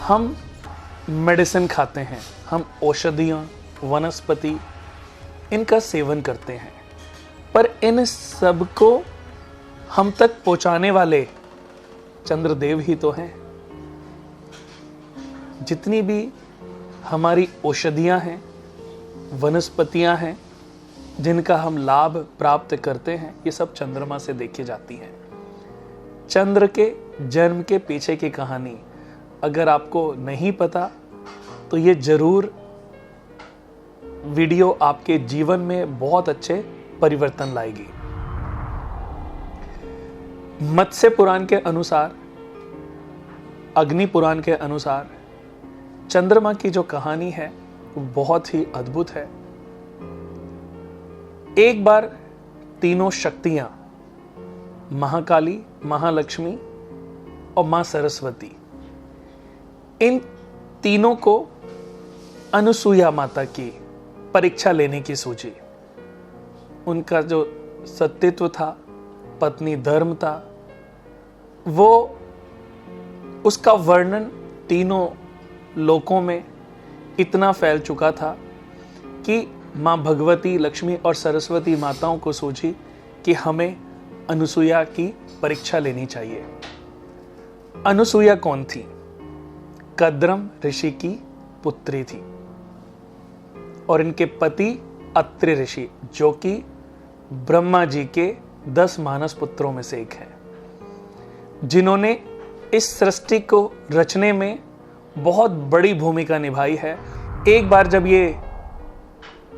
हम मेडिसिन खाते हैं, हम औषधियाँ, वनस्पति इनका सेवन करते हैं, पर इन सब को हम तक पहुंचाने वाले चंद्रदेव ही तो हैं। जितनी भी हमारी औषधियाँ हैं, वनस्पतियाँ हैं, जिनका हम लाभ प्राप्त करते हैं, ये सब चंद्रमा से देखी जाती हैं। चंद्र के जन्म के पीछे की कहानी अगर आपको नहीं पता तो ये जरूर वीडियो आपके जीवन में बहुत अच्छे परिवर्तन लाएगी। मत्स्य पुराण के अनुसार, अग्नि पुराण के अनुसार चंद्रमा की जो कहानी है वो बहुत ही अद्भुत है। एक बार तीनों शक्तियां, महाकाली, महालक्ष्मी और मां सरस्वती, इन तीनों को अनुसुईया माता की परीक्षा लेने की सूझी। उनका जो सतीत्व था, पत्नी धर्म था, वो उसका वर्णन तीनों लोकों में इतना फैल चुका था कि माँ भगवती, लक्ष्मी और सरस्वती माताओं को सूझी कि हमें अनुसुईया की परीक्षा लेनी चाहिए। अनुसुईया कौन थी? कद्रम ऋषि की पुत्री थी और इनके पति अत्रि ऋषि, जो कि ब्रह्मा जी के 10 मानस पुत्रों में से एक है, जिन्होंने इस सृष्टि को रचने में बहुत बड़ी भूमिका निभाई है। एक बार जब ये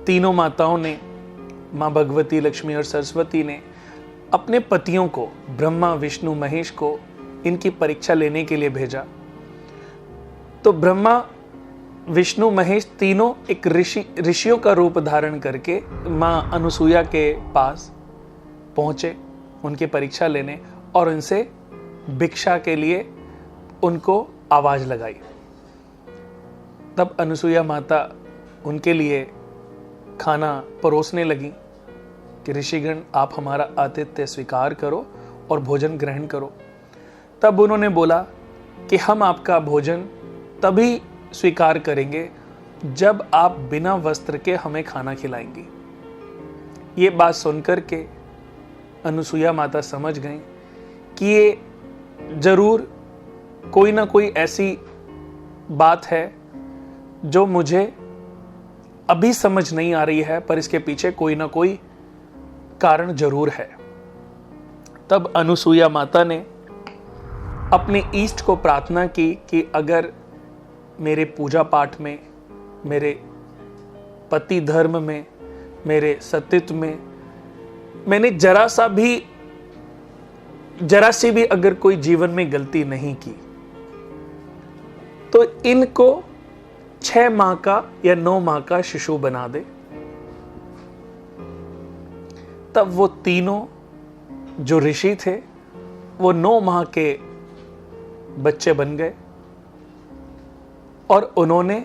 तीनों माताओं ने, मां भगवती, लक्ष्मी और सरस्वती ने अपने पतियों को, ब्रह्मा, विष्णु, महेश को इनकी परीक्षा लेने के लिए भेजा, तो ब्रह्मा, विष्णु, महेश तीनों एक ऋषियों का रूप धारण करके मां अनुसुईया के पास पहुंचे उनकी परीक्षा लेने और उनसे भिक्षा के लिए उनको आवाज लगाई। तब अनुसुईया माता उनके लिए खाना परोसने लगी कि ऋषिगण, आप हमारा आतिथ्य स्वीकार करो और भोजन ग्रहण करो। तब उन्होंने बोला कि हम आपका भोजन तभी स्वीकार करेंगे जब आप बिना वस्त्र के हमें खाना खिलाएंगी। ये बात सुनकर के अनुसुईया माता समझ गई कि ये जरूर कोई ना कोई ऐसी बात है जो मुझे अभी समझ नहीं आ रही है, पर इसके पीछे कोई ना कोई कारण जरूर है। तब अनुसुईया माता ने अपने ईष्ट को प्रार्थना की कि अगर मेरे पूजा पाठ में, मेरे पति धर्म में, मेरे सतीत्व में मैंने जरा सी भी अगर कोई जीवन में गलती नहीं की, तो इनको 6 माह का या 9 माह का शिशु बना दे। तब वो तीनों जो ऋषि थे वो 9 माह के बच्चे बन गए और उन्होंने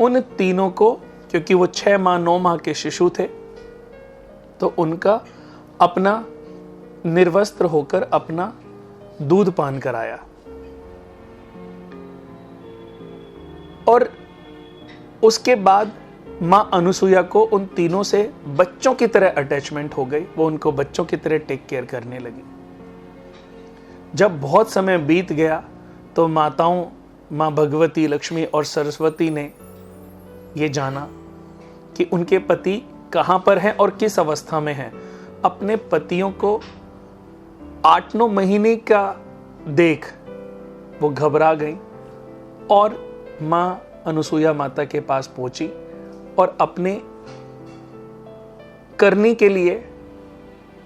उन तीनों को, क्योंकि वो 6 माह 9 माह के शिशु थे, तो उनका अपना निर्वस्त्र होकर अपना दूध पान कराया और उसके बाद मां अनुसुईया को उन तीनों से बच्चों की तरह अटैचमेंट हो गई। वो उनको बच्चों की तरह टेक केयर करने लगी। जब बहुत समय बीत गया तो माताओं, मां भगवती, लक्ष्मी और सरस्वती ने ये जाना कि उनके पति कहां पर हैं और किस अवस्था में हैं। अपने पतियों को 8-9 महीने का देख वो घबरा गई और मां अनुसुईया माता के पास पहुंची और अपने करने के लिए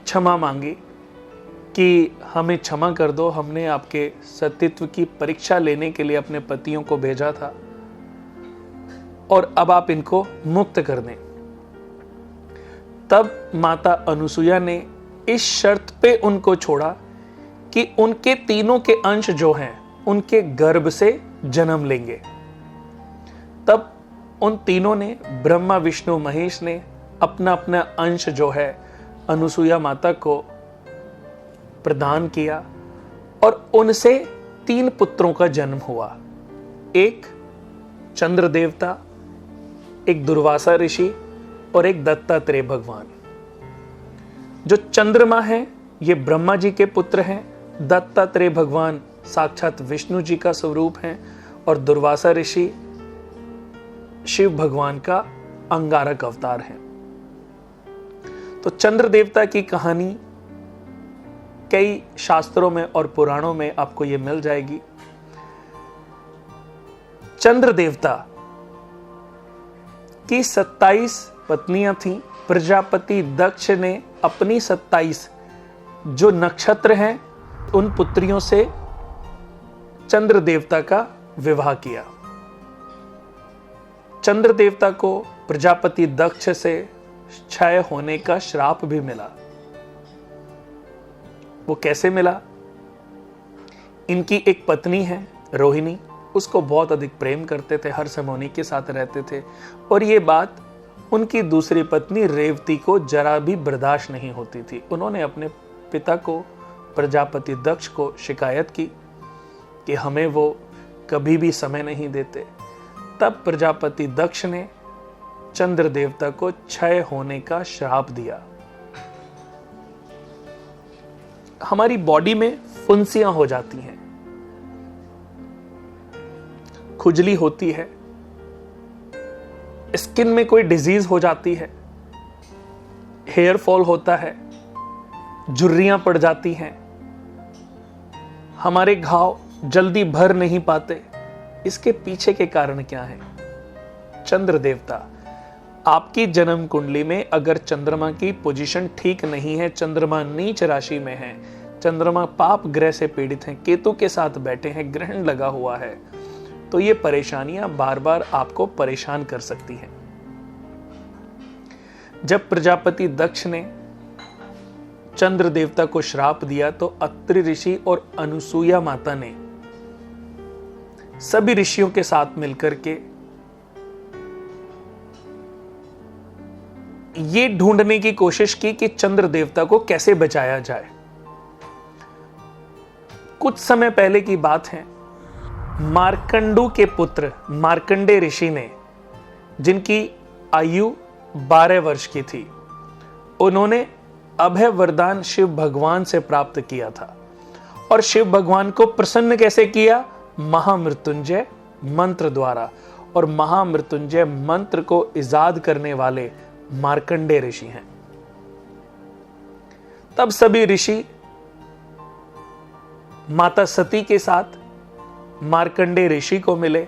क्षमा मांगी कि हमें क्षमा कर दो, हमने आपके सतीत्व की परीक्षा लेने के लिए अपने पतियों को भेजा था और अब आप इनको मुक्त कर दें। तब माता अनुसुईया ने इस शर्त पे उनको छोड़ा कि उनके तीनों के अंश जो हैं उनके गर्भ से जन्म लेंगे। तब उन तीनों ने, ब्रह्मा, विष्णु, महेश ने अपना अपना अंश जो है अनुसुईया माता को प्रदान किया और उनसे 3 पुत्रों का जन्म हुआ। एक चंद्र देवता, एक दुर्वासा ऋषि और एक दत्तात्रेय भगवान। जो चंद्रमा है ये ब्रह्मा जी के पुत्र हैं, दत्तात्रेय भगवान साक्षात विष्णु जी का स्वरूप हैं और दुर्वासा ऋषि शिव भगवान का अंगारक अवतार है। तो चंद्र देवता की कहानी कई शास्त्रों में और पुराणों में आपको यह मिल जाएगी। चंद्र देवता की 27 पत्नियां थीं। प्रजापति दक्ष ने अपनी 27 जो नक्षत्र हैं उन पुत्रियों से चंद्र देवता का विवाह किया। चंद्र देवता को प्रजापति दक्ष से क्षय होने का श्राप भी मिला। वो कैसे मिला? इनकी एक पत्नी है रोहिणी, उसको बहुत अधिक प्रेम करते थे, हर समय उन्हीं के साथ रहते थे और ये बात उनकी दूसरी पत्नी रेवती को जरा भी बर्दाश्त नहीं होती थी। उन्होंने अपने पिता को प्रजापति दक्ष को शिकायत की कि हमें वो कभी भी समय नहीं देते। तब प्रजापति दक्ष ने चंद्र देवता को क्षय होने का श्राप दिया। हमारी बॉडी में फुंसियां हो जाती हैं, खुजली होती है, स्किन में कोई डिजीज हो जाती है, हेयर फॉल होता है, झुर्रियां पड़ जाती हैं, हमारे घाव जल्दी भर नहीं पाते। इसके पीछे के कारण क्या है? चंद्र देवता। आपकी जन्म कुंडली में अगर चंद्रमा की पोजीशन ठीक नहीं है, चंद्रमा नीच राशि में है, चंद्रमा पाप ग्रह से पीड़ित हैं, केतु के साथ बैठे हैं, ग्रहण लगा हुआ है, तो ये परेशानियां बार बार आपको परेशान कर सकती हैं। जब प्रजापति दक्ष ने चंद्र देवता को श्राप दिया तो अत्रि ऋषि और अनुसूया माता ने सभी ऋषियों के साथ मिलकर के ये ढूंढने की कोशिश की कि चंद्र देवता को कैसे बचाया जाए। कुछ समय पहले की बात है, मार्कंडू के पुत्र मार्कंडे ऋषि ने, जिनकी आयु 12 वर्ष की थी, उन्होंने अभय वरदान शिव भगवान से प्राप्त किया था। और शिव भगवान को प्रसन्न कैसे किया? महामृत्युंजय मंत्र द्वारा। और महामृत्युंजय मंत्र को इजाद करने वाले मार्कंडे ऋषि हैं। तब सभी ऋषि माता सती के साथ मार्कंडे ऋषि को मिले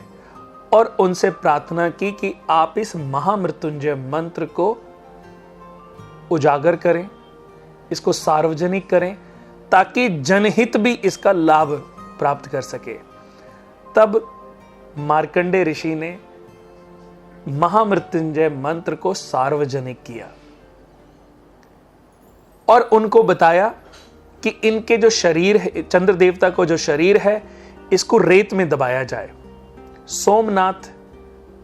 और उनसे प्रार्थना की कि आप इस महामृत्युंजय मंत्र को उजागर करें, इसको सार्वजनिक करें, ताकि जनहित भी इसका लाभ प्राप्त कर सके। तब मार्कंडे ऋषि ने महामृत्युंजय मंत्र को सार्वजनिक किया और उनको बताया कि इनके जो शरीर है, चंद्र देवता को जो शरीर है, इसको रेत में दबाया जाए। सोमनाथ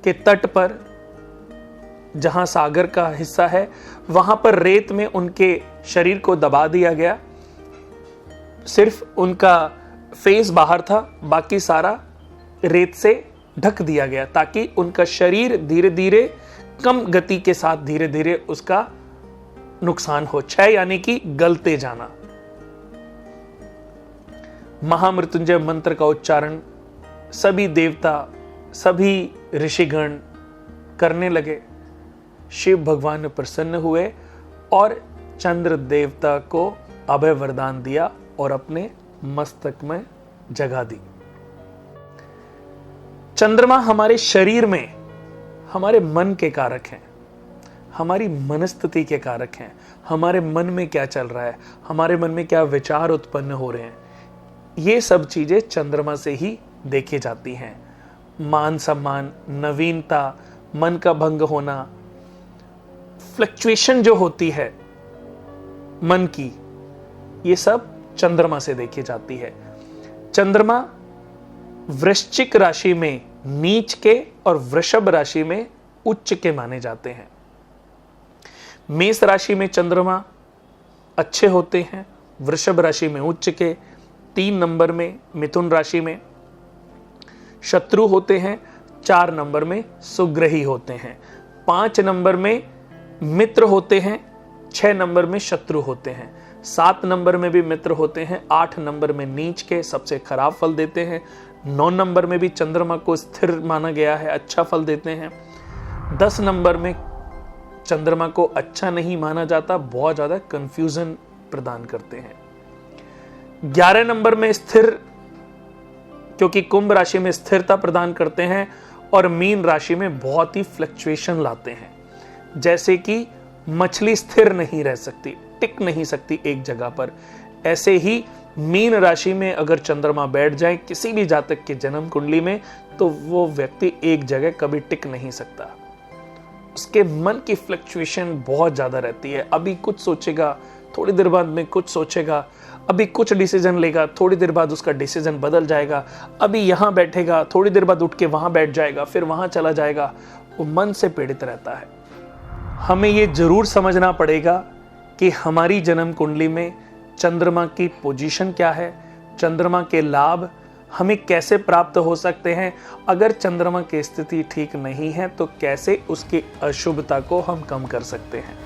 के तट पर, जहां सागर का हिस्सा है, वहां पर रेत में उनके शरीर को दबा दिया गया। सिर्फ उनका फेस बाहर था, बाकी सारा रेत से ढक दिया गया, ताकि उनका शरीर धीरे धीरे कम गति के साथ धीरे धीरे उसका नुकसान हो, क्षय यानी कि गलते जाना। महामृत्युंजय मंत्र का उच्चारण सभी देवता, सभी ऋषिगण करने लगे। शिव भगवान प्रसन्न हुए और चंद्र देवता को अभय वरदान दिया और अपने मस्तक में जगह दी। चंद्रमा हमारे शरीर में हमारे मन के कारक हैं, हमारी मनस्थिति के कारक हैं। हमारे मन में क्या चल रहा है, हमारे मन में क्या विचार उत्पन्न हो रहे हैं, ये सब चीजें चंद्रमा से ही देखी जाती हैं। मान सम्मान, नवीनता, मन का भंग होना, फ्लक्चुएशन जो होती है मन की, ये सब चंद्रमा से देखी जाती है। चंद्रमा वृश्चिक राशि में नीच के और वृषभ राशि में उच्च के माने जाते हैं। मेष राशि में चंद्रमा अच्छे होते हैं, वृषभ राशि में उच्च के, 3 नंबर में मिथुन राशि में, शत्रु होते हैं, 4 नंबर में सुग्रही होते हैं, 5 नंबर में मित्र होते हैं, 6 नंबर में शत्रु होते हैं, 7 नंबर में भी मित्र होते हैं, 8 नंबर में नीच के सबसे खराब फल देते हैं, 9 नंबर में भी चंद्रमा को स्थिर माना गया है, अच्छा फल देते हैं, 10 नंबर में चंद्रमा को अच्छा नहीं माना जाता, बहुत ज्यादा कंफ्यूजन प्रदान करते हैं। 11 नंबर में स्थिर, क्योंकि कुंभ राशि में स्थिरता प्रदान करते हैं और मीन राशि में बहुत ही फ्लक्चुएशन लाते हैं। जैसे कि मछली स्थिर नहीं रह सकती, टिक नहीं सकती एक जगह पर, ऐसे ही मीन राशि में अगर चंद्रमा बैठ जाए किसी भी जातक के जन्म कुंडली में, तो वो व्यक्ति एक जगह कभी टिक नहीं सकता। उसके मन की फ्लक्चुएशन बहुत ज्यादा रहती है। अभी कुछ सोचेगा, थोड़ी देर बाद में कुछ सोचेगा, अभी कुछ डिसीजन लेगा, थोड़ी देर बाद उसका डिसीजन बदल जाएगा, अभी यहां बैठेगा, थोड़ी देर बाद उठ के वहां बैठ जाएगा, फिर वहां चला जाएगा। वो मन से पीड़ित रहता है। हमें ये जरूर समझना पड़ेगा कि हमारी जन्म कुंडली में चंद्रमा की पोजीशन क्या है, चंद्रमा के लाभ हमें कैसे प्राप्त हो सकते हैं, अगर चंद्रमा की स्थिति ठीक नहीं है तो कैसे उसकी अशुभता को हम कम कर सकते हैं।